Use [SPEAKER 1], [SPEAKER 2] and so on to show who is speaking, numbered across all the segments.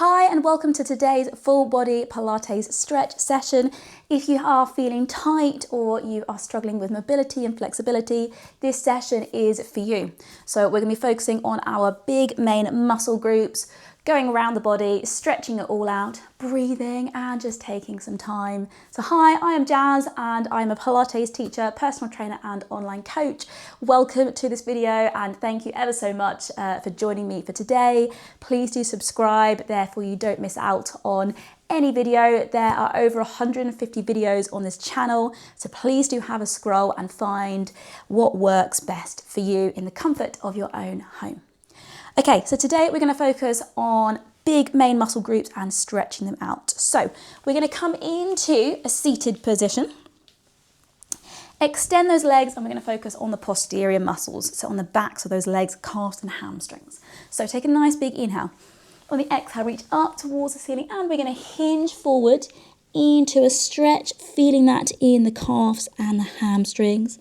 [SPEAKER 1] Hi and welcome to today's full body Pilates stretch session. If you are feeling tight or you are struggling with mobility and flexibility, this session is for you. So we're going to be focusing on our big main muscle groups, going around the body, stretching it all out, breathing and just taking some time. So hi, I am Jazz and I'm a Pilates teacher, personal trainer and online coach. Welcome to this video and thank you ever so much for joining me for today. Please do subscribe, therefore you don't miss out on any video. There are over 150 videos on this channel, so please do have a scroll and find what works best for you in the comfort of your own home. Okay, so today we're going to focus on big main muscle groups and stretching them out. So we're going to come into a seated position, extend those legs, and we're going to focus on the posterior muscles, so on the backs of those legs, calves and hamstrings. So take a nice big inhale. On the exhale, reach up towards the ceiling and we're going to hinge forward into a stretch, feeling that in the calves and the hamstrings.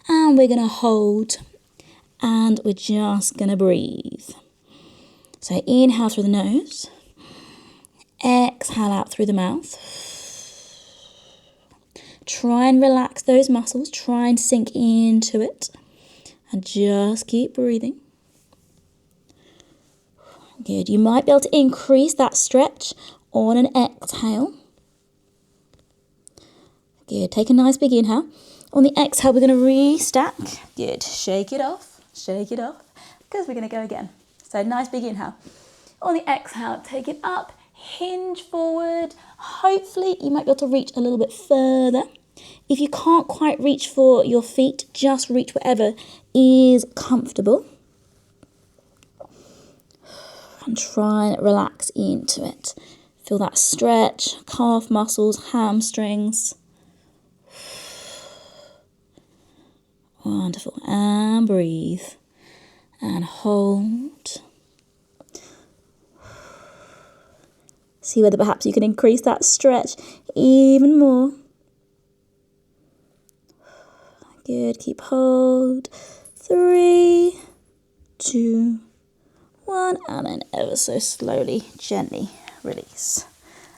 [SPEAKER 1] And we're going to hold and we're just going to breathe. So inhale through the nose, exhale out through the mouth. Try and relax those muscles, try and sink into it and just keep breathing. Good, you might be able to increase that stretch on an exhale. Good, take a nice big inhale. On the exhale, we're going to restack. Good, shake it off, because we're going to go again. So nice big inhale. On the exhale, take it up, hinge forward. Hopefully you might be able to reach a little bit further. If you can't quite reach for your feet, just reach whatever is comfortable. And try and relax into it. Feel that stretch, calf muscles, hamstrings. Wonderful. And breathe. And hold. See whether perhaps you can increase that stretch even more. Good. Keep hold. 3, 2, 1, and then ever so slowly, gently release.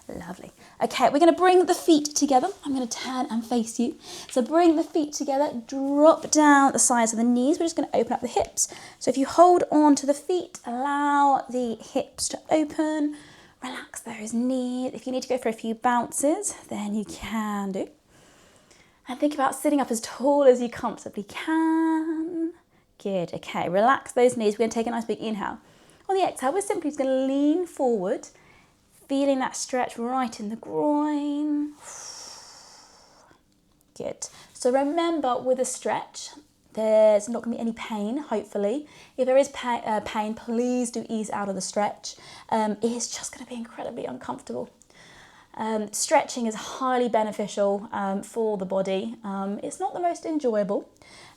[SPEAKER 1] Lovely. Okay, we're going to bring the feet together. I'm going to turn and face you. So bring the feet together, drop down the sides of the knees. We're just going to open up the hips. So if you hold on to the feet, allow the hips to open, relax those knees. If you need to go for a few bounces, then you can do. And think about sitting up as tall as you comfortably can. Good, okay, relax those knees. We're going to take a nice big inhale. On the exhale, we're simply just going to lean forward, feeling that stretch right in the groin. Good. So remember, with a stretch, there's not going to be any pain, hopefully. If there is pain, please do ease out of the stretch. It's just going to be incredibly uncomfortable. Stretching is highly beneficial for the body. It's not the most enjoyable,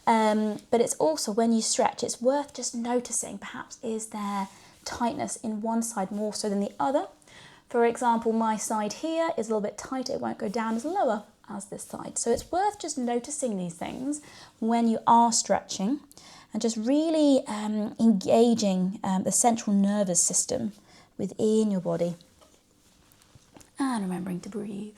[SPEAKER 1] but it's also, when you stretch, it's worth just noticing, perhaps is there tightness in one side more so than the other. For example, my side here is a little bit tighter, it won't go down as lower as this side. So it's worth just noticing these things when you are stretching and just really engaging the central nervous system within your body. And remembering to breathe.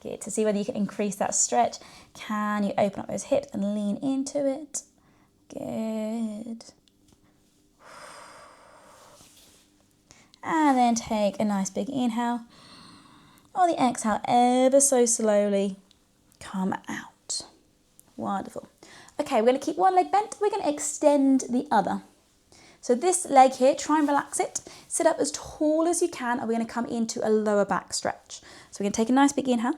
[SPEAKER 1] Good, to see whether you can increase that stretch. Can you open up those hips and lean into it? Good. And then take a nice big inhale. On the exhale, ever so slowly, come out. Wonderful. Okay, we're going to keep one leg bent. We're going to extend the other. So this leg here, try and relax it. Sit up as tall as you can, and we're going to come into a lower back stretch. So we're going to take a nice big inhale.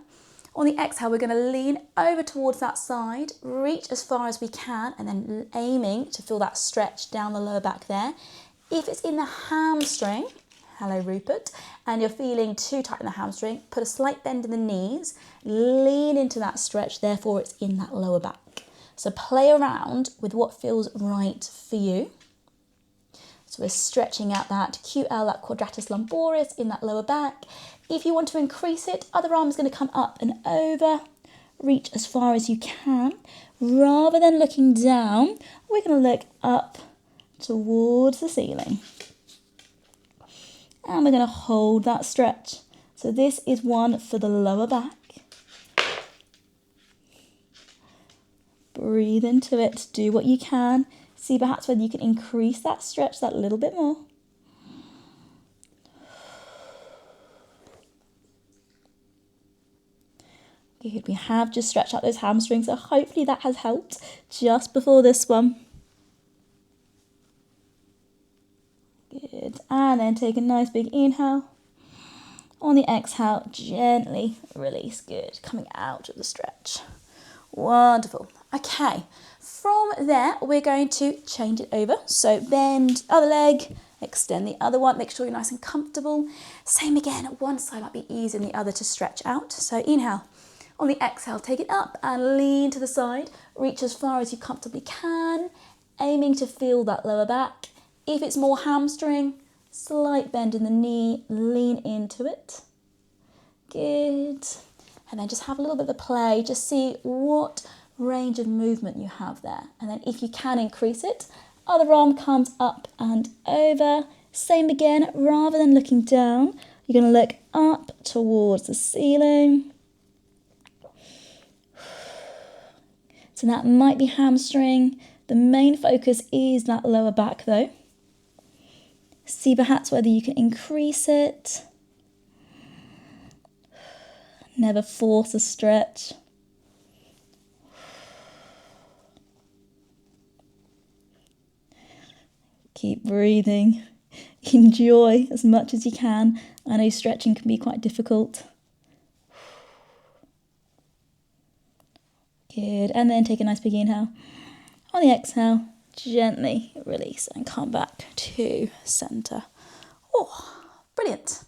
[SPEAKER 1] On the exhale, we're going to lean over towards that side, reach as far as we can, and then aiming to feel that stretch down the lower back there. If it's in the hamstring, hello Rupert, and you're feeling too tight in the hamstring, put a slight bend in the knees, lean into that stretch, therefore it's in that lower back. So play around with what feels right for you. So we're stretching out that QL, that quadratus lumboris in that lower back. If you want to increase it, other arm is going to come up and over. Reach as far as you can. Rather than looking down, we're going to look up towards the ceiling. And we're going to hold that stretch. So this is one for the lower back. Breathe into it, do what you can. See perhaps whether you can increase that stretch that little bit more. Good, we have just stretched out those hamstrings, so hopefully that has helped just before this one. Good, and then take a nice big inhale. On the exhale, gently release. Good, coming out of the stretch. Wonderful. Okay, from there, we're going to change it over. So bend other leg, extend the other one, make sure you're nice and comfortable. Same again, one side might be easier than the other to stretch out. So inhale. On the exhale, take it up and lean to the side. Reach as far as you comfortably can, aiming to feel that lower back. If it's more hamstring, slight bend in the knee, lean into it. Good. And then just have a little bit of play. Just see what range of movement you have there. And then if you can increase it, other arm comes up and over. Same again, rather than looking down, you're going to look up towards the ceiling. So that might be hamstring. The main focus is that lower back though. See perhaps whether you can increase it. Never force a stretch. Keep breathing. Enjoy as much as you can. I know stretching can be quite difficult. Good, and then take a nice big inhale. On the exhale, gently release and come back to centre. Oh, brilliant.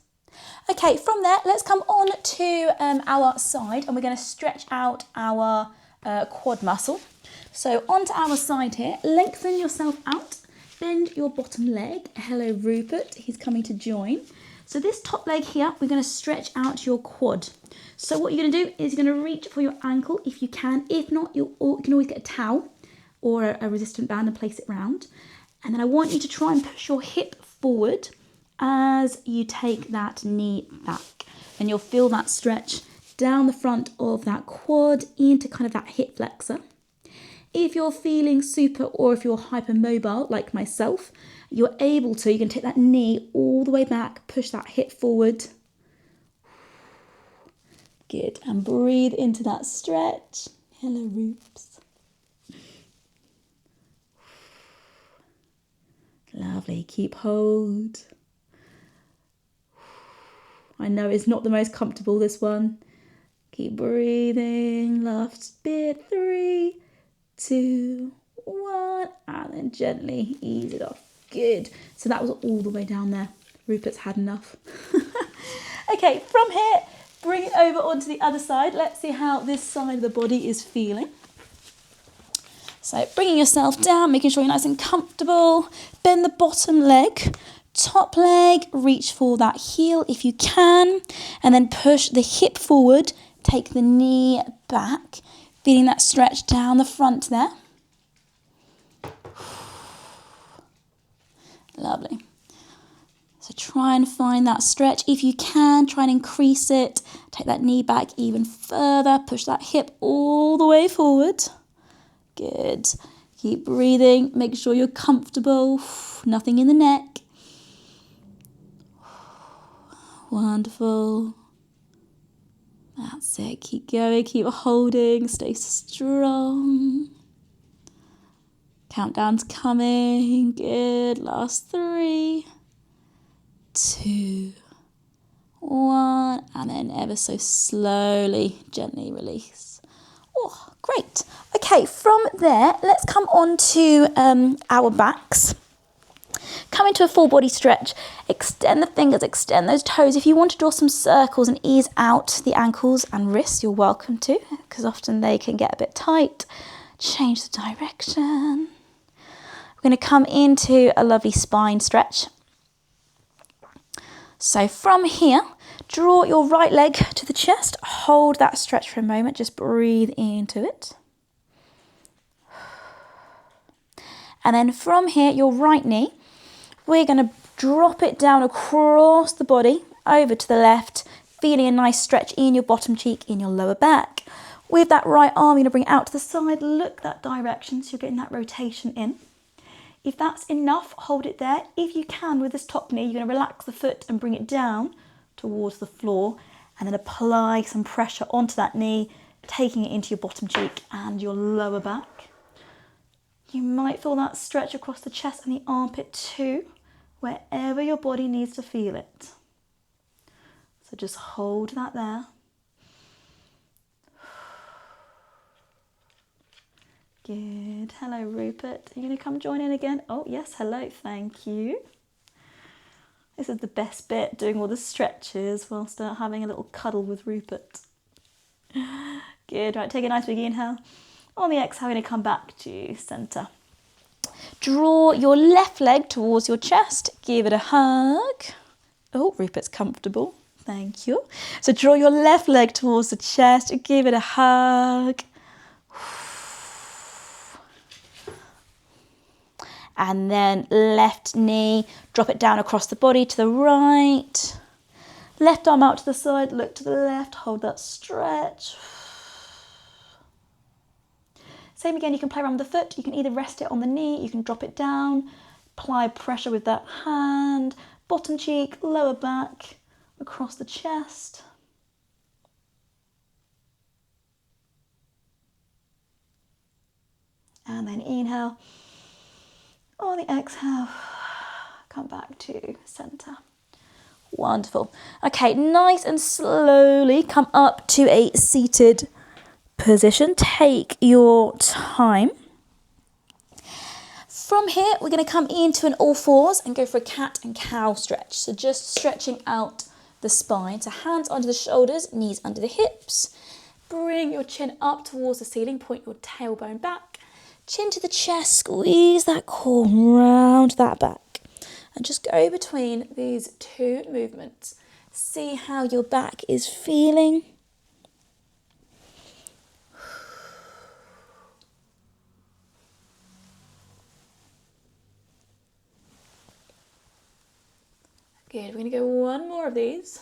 [SPEAKER 1] Okay, from there, let's come on to our side and we're going to stretch out our quad muscle. So onto our side here, lengthen yourself out, bend your bottom leg. Hello, Rupert, he's coming to join. So this top leg here, we're going to stretch out your quad. So what you're going to do is you're going to reach for your ankle if you can. If not, you can always get a towel or a resistant band and place it round. And then I want you to try and push your hip forward as you take that knee back. And you'll feel that stretch down the front of that quad into kind of that hip flexor. If you're feeling super or if you're hypermobile like myself, you can take that knee all the way back, push that hip forward. Good, and breathe into that stretch. Hello, Roops. Lovely, keep hold. I know it's not the most comfortable, this one. Keep breathing, last bit, 3, 2, 1, and then gently ease it off. Good, so that was all the way down there. Rupert's had enough. Okay, from here, bring it over onto the other side. Let's see how this side of the body is feeling. So bringing yourself down, making sure you're nice and comfortable. Bend the bottom leg, top leg, reach for that heel if you can, and then push the hip forward, take the knee back, feeling that stretch down the front there. Lovely. So try and find that stretch. If you can, try and increase it. Take that knee back even further. Push that hip all the way forward. Good. Keep breathing. Make sure you're comfortable. Nothing in the neck. Wonderful. That's it. Keep going. Keep holding. Stay strong. Countdown's coming. Good. Last 3, 2, 1, and then ever so slowly, gently release. Oh, great. Okay, from there, let's come on to our backs. Come into a full body stretch. Extend the fingers, extend those toes. If you want to draw some circles and ease out the ankles and wrists, you're welcome to, because often they can get a bit tight. Change the direction. We're going to come into a lovely spine stretch. So from here, draw your right leg to the chest. Hold that stretch for a moment. Just breathe into it. And then from here, your right knee, we're going to Drop it down across the body, over to the left, feeling a nice stretch in your bottom cheek, in your lower back. With that right arm, you're going to bring it out to the side, look that direction, so you're getting that rotation in. If that's enough, hold it there. If you can, with this top knee, you're going to relax the foot and bring it down towards the floor, and then apply some pressure onto that knee, taking it into your bottom cheek and your lower back. You might feel that stretch across the chest and the armpit too, wherever your body needs to feel it. So just hold that there. Good. Hello, Rupert. Are you going to come join in again? Oh, yes. Hello. Thank you. This is the best bit, doing all the stretches whilst having a little cuddle with Rupert. Good. Right, take a nice big inhale. On the exhale, we're going to come back to centre. Draw your left leg towards your chest. Give it a hug. Oh, Rupert's comfortable. Thank you. So draw your left leg towards the chest. Give it a hug. And then left knee, drop it down across the body to the right. Left arm out to the side, look to the left, hold that stretch. Same again, you can play around with the foot. You can either rest it on the knee, you can drop it down, apply pressure with that hand, bottom cheek, lower back, across the chest. And then inhale. On the exhale, come back to centre. Wonderful. Okay, nice and slowly come up to a seated position. Take your time. From here, we're going to come into an all fours and go for a cat and cow stretch. So just stretching out the spine. So hands under the shoulders, knees under the hips. Bring your chin up towards the ceiling, point your tailbone back. Chin to the chest, squeeze that core round that back. And just go between these two movements. See how your back is feeling. Good, we're going to go one more of these.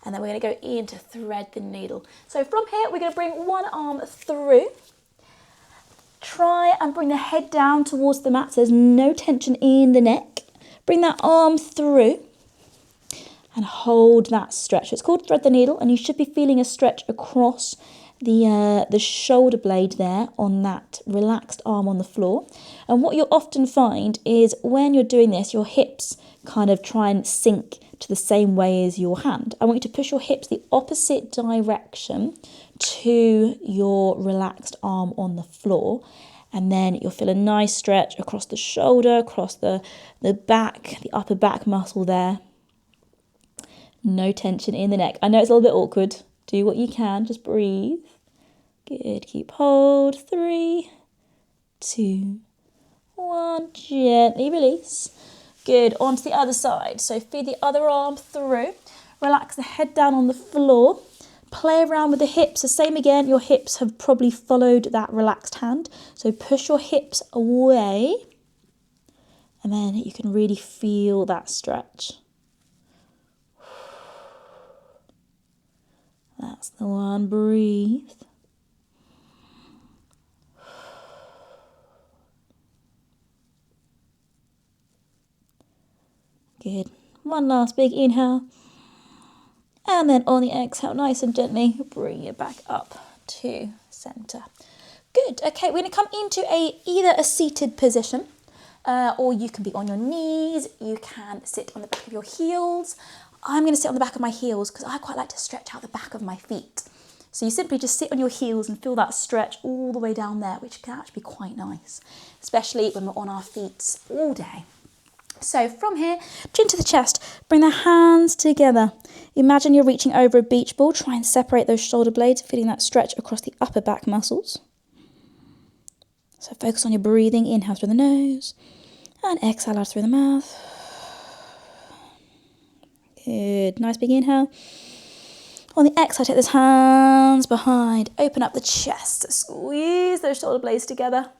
[SPEAKER 1] And then we're going to go in to thread the needle. So from here, we're going to bring one arm through. Try and bring the head down towards the mat so there's no tension in the neck. Bring that arm through and hold that stretch. It's called thread the needle, and you should be feeling a stretch across the shoulder blade there on that relaxed arm on the floor. And what you'll often find is when you're doing this, your hips kind of try and sink to the same way as your hand. I want you to push your hips the opposite direction to your relaxed arm on the floor, and then you'll feel a nice stretch across the shoulder, across the back, the upper back muscle there. No tension in the neck. I know it's a little bit awkward. Do what you can, just breathe. Good, keep hold. 3, 2, 1, gently release. Good, onto the other side. So feed the other arm through. Relax the head down on the floor. Play around with the hips. The same again, your hips have probably followed that relaxed hand. So push your hips away. And then you can really feel that stretch. That's the one, breathe. Good. One last big inhale. And then on the exhale, nice and gently, bring it back up to centre. Good. Okay, we're going to come into either a seated position, or you can be on your knees. You can sit on the back of your heels. I'm going to sit on the back of my heels because I quite like to stretch out the back of my feet. So you simply just sit on your heels and feel that stretch all the way down there, which can actually be quite nice, especially when we're on our feet all day. So from here, chin to the chest, bring the hands together. Imagine you're reaching over a beach ball. Try and separate those shoulder blades, feeling that stretch across the upper back muscles. So focus on your breathing. Inhale through the nose and exhale out through the mouth. Good. Nice big inhale. On the exhale, take those hands behind. Open up the chest. Squeeze those shoulder blades together.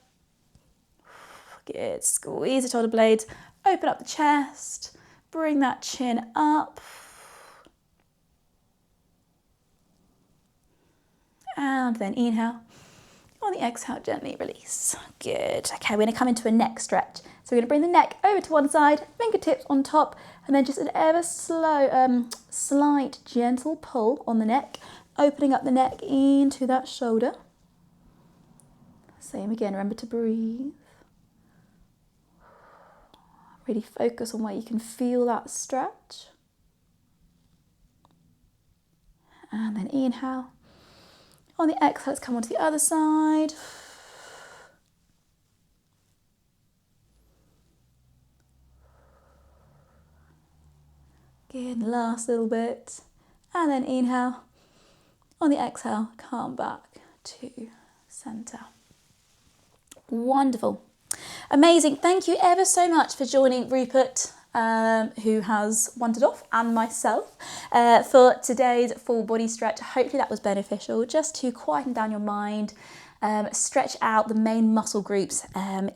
[SPEAKER 1] Good. Squeeze the shoulder blades, open up the chest, bring that chin up. And then inhale. On the exhale, gently release. Good. Okay, we're going to come into a neck stretch. So we're going to bring the neck over to one side, fingertips on top, and then just an ever slow, slight, gentle pull on the neck, opening up the neck into that shoulder. Same again, remember to breathe. Really focus on where you can feel that stretch. And then inhale. On the exhale, let's come onto the other side. Good, last little bit. And then inhale. On the exhale, come back to centre. Wonderful. Amazing. Thank you ever so much for joining Rupert, who has wandered off, and myself for today's full body stretch. Hopefully that was beneficial, just to quieten down your mind, stretch out the main muscle groups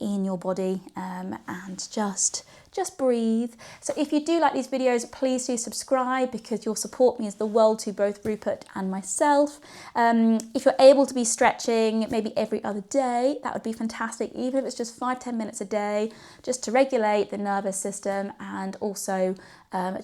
[SPEAKER 1] in your body, and just breathe. So if you do like these videos, please do subscribe, because your support means the world to both Rupert and myself. If you're able to be stretching maybe every other day, that would be fantastic, even if it's just 5-10 minutes a day, just to regulate the nervous system, and also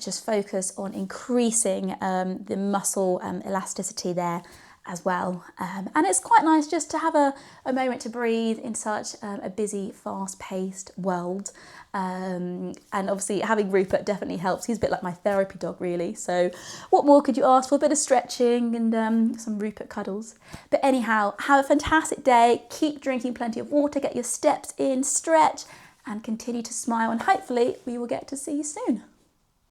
[SPEAKER 1] just focus on increasing the muscle elasticity there as well. And it's quite nice just to have a moment to breathe in such a busy, fast-paced world. And obviously having Rupert definitely helps. He's a bit like my therapy dog, really. So what more could you ask for? A bit of stretching and some Rupert cuddles. But anyhow, have a fantastic day. Keep drinking plenty of water, get your steps in, stretch, and continue to smile. And hopefully we will get to see you soon.